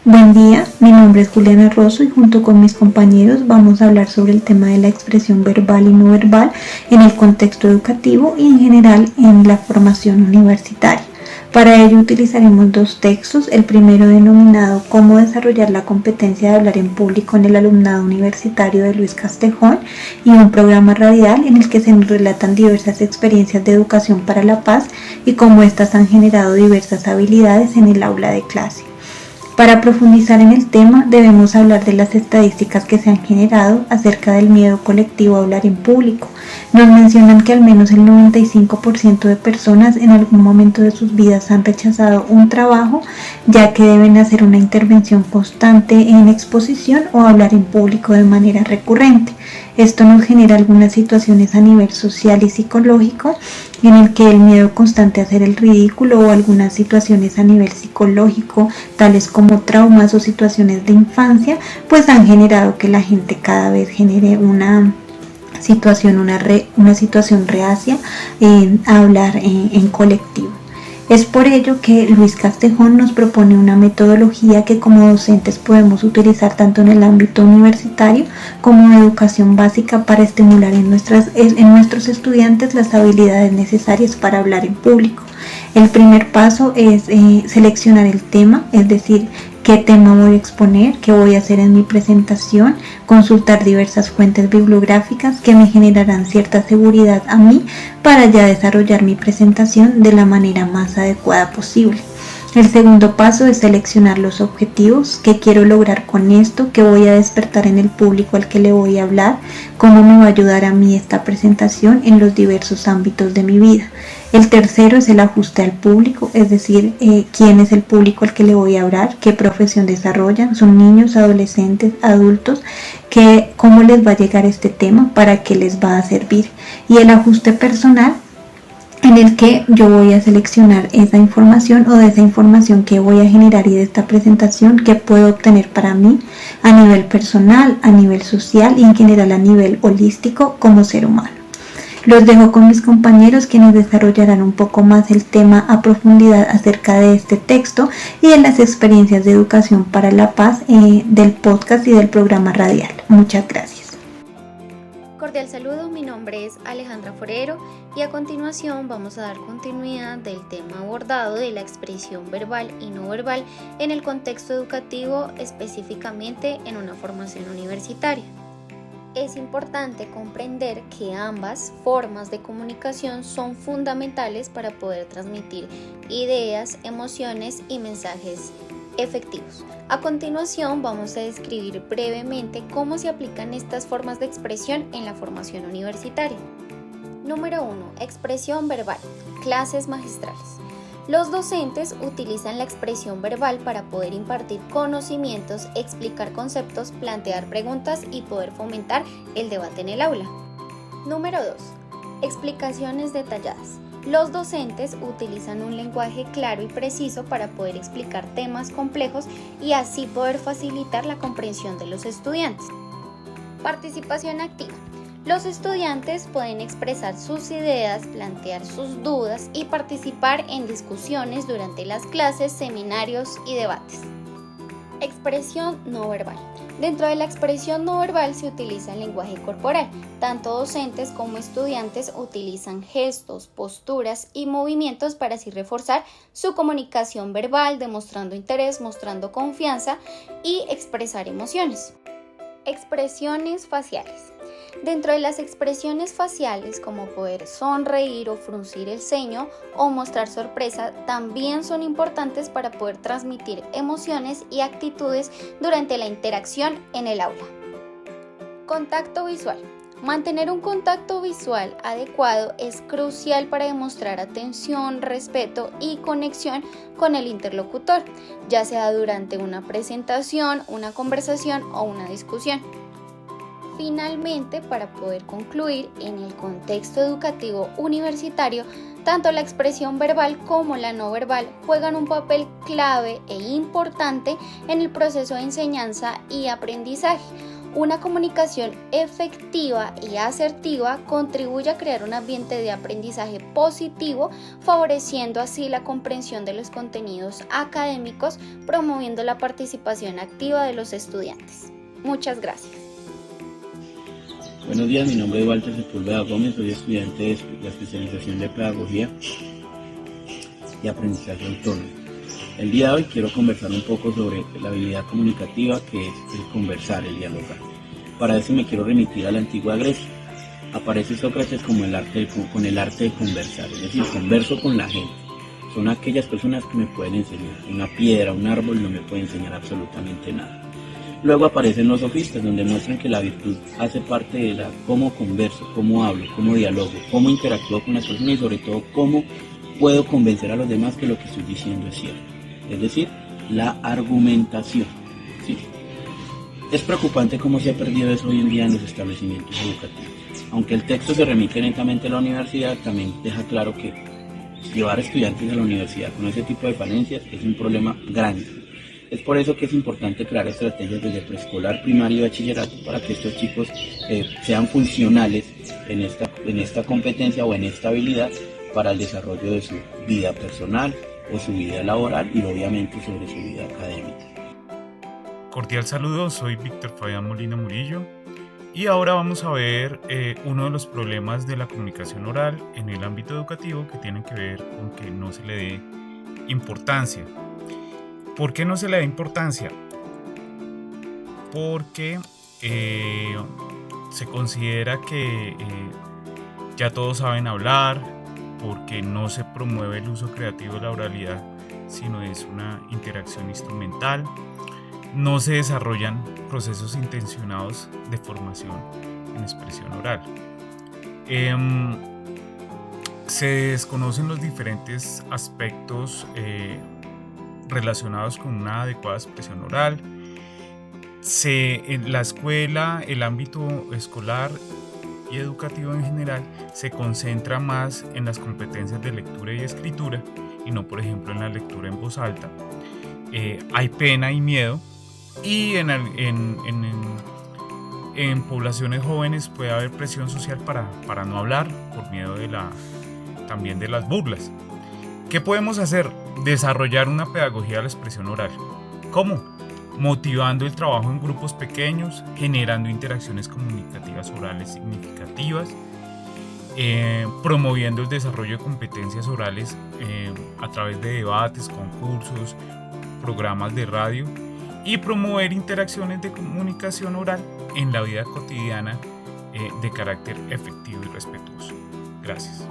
Buen día, mi nombre es Juliana Rosso y junto con mis compañeros vamos a hablar sobre el tema de la expresión verbal y no verbal en el contexto educativo y en general en la formación universitaria. Para ello utilizaremos dos textos, el primero denominado Cómo desarrollar la competencia de hablar en público en el alumnado universitario de Luis Castejón y un programa radial en el que se nos relatan diversas experiencias de educación para la paz y cómo éstas han generado diversas habilidades en el aula de clase. Para profundizar en el tema, debemos hablar de las estadísticas que se han generado acerca del miedo colectivo a hablar en público. Nos mencionan que al menos el 95% de personas en algún momento de sus vidas han rechazado un trabajo, ya que deben hacer una intervención constante en exposición o hablar en público de manera recurrente. Esto nos genera algunas situaciones a nivel social y psicológico en el que el miedo constante a hacer el ridículo o algunas situaciones a nivel psicológico, tales como traumas o situaciones de infancia, pues han generado que la gente cada vez genere una situación reacia en hablar en colectivo. Es por ello que Luis Castejón nos propone una metodología que como docentes podemos utilizar tanto en el ámbito universitario como en educación básica para estimular en nuestros estudiantes las habilidades necesarias para hablar en público. El primer paso es seleccionar el tema, es decir, qué tema voy a exponer, qué voy a hacer en mi presentación, consultar diversas fuentes bibliográficas que me generarán cierta seguridad a mí para ya desarrollar mi presentación de la manera más adecuada posible. El segundo paso es seleccionar los objetivos, qué quiero lograr con esto, qué voy a despertar en el público al que le voy a hablar, cómo me va a ayudar a mí esta presentación en los diversos ámbitos de mi vida. El tercero es el ajuste al público, es decir, quién es el público al que le voy a hablar, qué profesión desarrollan, son niños, adolescentes, adultos, cómo les va a llegar este tema, para qué les va a servir. Y el ajuste personal, en el que yo voy a seleccionar esa información o de esa información que voy a generar y de esta presentación que puedo obtener para mí a nivel personal, a nivel social y en general a nivel holístico como ser humano. Los dejo con mis compañeros quienes desarrollarán un poco más el tema a profundidad acerca de este texto y de las experiencias de educación para la paz del podcast y del programa radial. Muchas gracias. Cordial saludo, mi nombre es Alejandra Forero y a continuación vamos a dar continuidad del tema abordado de la expresión verbal y no verbal en el contexto educativo, específicamente en una formación universitaria. Es importante comprender que ambas formas de comunicación son fundamentales para poder transmitir ideas, emociones y mensajes efectivos. A continuación vamos a describir brevemente cómo se aplican estas formas de expresión en la formación universitaria. Número 1. Expresión verbal. Clases magistrales. Los docentes utilizan la expresión verbal para poder impartir conocimientos, explicar conceptos, plantear preguntas y poder fomentar el debate en el aula. Número 2. Explicaciones detalladas. Los docentes utilizan un lenguaje claro y preciso para poder explicar temas complejos y así poder facilitar la comprensión de los estudiantes. Participación activa. Los estudiantes pueden expresar sus ideas, plantear sus dudas y participar en discusiones durante las clases, seminarios y debates. Expresión no verbal. Dentro de la expresión no verbal se utiliza el lenguaje corporal. Tanto docentes como estudiantes utilizan gestos, posturas y movimientos para así reforzar su comunicación verbal, demostrando interés, mostrando confianza y expresar emociones. Expresiones faciales. Dentro de las expresiones faciales, como poder sonreír o fruncir el ceño o mostrar sorpresa, también son importantes para poder transmitir emociones y actitudes durante la interacción en el aula. Contacto visual. Mantener un contacto visual adecuado es crucial para demostrar atención, respeto y conexión con el interlocutor, ya sea durante una presentación, una conversación o una discusión. Finalmente, para poder concluir, en el contexto educativo universitario, tanto la expresión verbal como la no verbal juegan un papel clave e importante en el proceso de enseñanza y aprendizaje. Una comunicación efectiva y asertiva contribuye a crear un ambiente de aprendizaje positivo, favoreciendo así la comprensión de los contenidos académicos, promoviendo la participación activa de los estudiantes. Muchas gracias. Buenos días, mi nombre es Walter Sepúlveda Gómez, soy estudiante de la especialización de Pedagogía y Aprendizaje Autónomo. El día de hoy quiero conversar un poco sobre la habilidad comunicativa, que es el conversar, el dialogar. Para eso me quiero remitir a la antigua Grecia. Aparece Sócrates como con el arte de conversar, es decir, converso con la gente. Son aquellas personas que me pueden enseñar. Una piedra, un árbol no me puede enseñar absolutamente nada. Luego aparecen los sofistas, donde muestran que la virtud hace parte de cómo converso, cómo hablo, cómo dialogo, cómo interactúo con las personas y sobre todo cómo puedo convencer a los demás que lo que estoy diciendo es cierto. Es decir, la argumentación. ¿Sí? Es preocupante cómo se ha perdido eso hoy en día en los establecimientos educativos. Aunque el texto se remite netamente a la universidad, también deja claro que llevar estudiantes a la universidad con ese tipo de falencias es un problema grande. Es por eso que es importante crear estrategias desde preescolar, primaria y bachillerato para que estos chicos sean funcionales en esta competencia o en esta habilidad para el desarrollo de su vida personal o su vida laboral y obviamente sobre su vida académica. Cordial saludo, soy Víctor Fabián Molina Murillo y ahora vamos a ver uno de los problemas de la comunicación oral en el ámbito educativo que tienen que ver con que no se le dé importancia. ¿Por qué no se le da importancia? Porque se considera que ya todos saben hablar, porque no se promueve el uso creativo de la oralidad, sino es una interacción instrumental. No se desarrollan procesos intencionados de formación en expresión oral. Se desconocen los diferentes aspectos relacionados con una adecuada expresión oral. En la escuela, el ámbito escolar y educativo en general se concentra más en las competencias de lectura y escritura y no, por ejemplo, en la lectura en voz alta. Hay pena y miedo y en poblaciones jóvenes puede haber presión social para no hablar por miedo también de las burlas. ¿Qué podemos hacer? Desarrollar una pedagogía de la expresión oral. ¿Cómo? Motivando el trabajo en grupos pequeños, generando interacciones comunicativas orales significativas, promoviendo el desarrollo de competencias orales a través de debates, concursos, programas de radio y promover interacciones de comunicación oral en la vida cotidiana de carácter efectivo y respetuoso. Gracias.